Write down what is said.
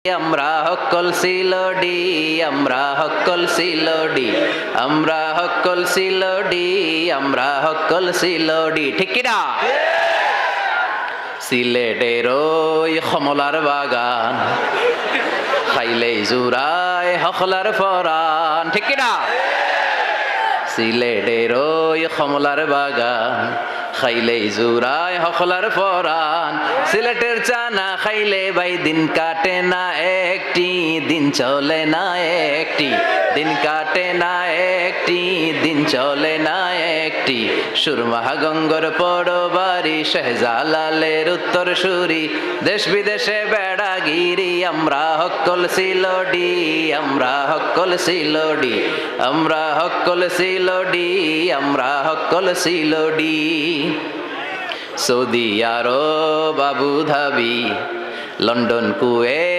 আমরা হকল সিলডি, আমরা হকল সিলডি, আমরা হকল সিলডি, আমরা হকল সিলডি, ঠিক কিনা? সিলেটের ওই কমলার বাগান খাইলেই জুরায় হকলার ফরান, ঠিক কিনা? সিলেটের ওই কমলার বাগান খাইলেই জুরায় হকলার ফরান। সিলেটের চানা খাইলে ভাই দিন কাটে না একটি, দিন চলে না একটি, দিন কাটে না একটি, দিন চলে না একটি। সুরমা গঙ্গর পরবাড়ি শাহজালালের উত্তর সুরি, দেশ বিদেশে বেড়াগিরি। আমরা হকল সিলডি, আমরা হকল সিলডি, আমরা হকল সিলডি, আমরা হকল সিলডি। সৌদি আরব, আবু ধাবি, লন্ডন, কুয়েত,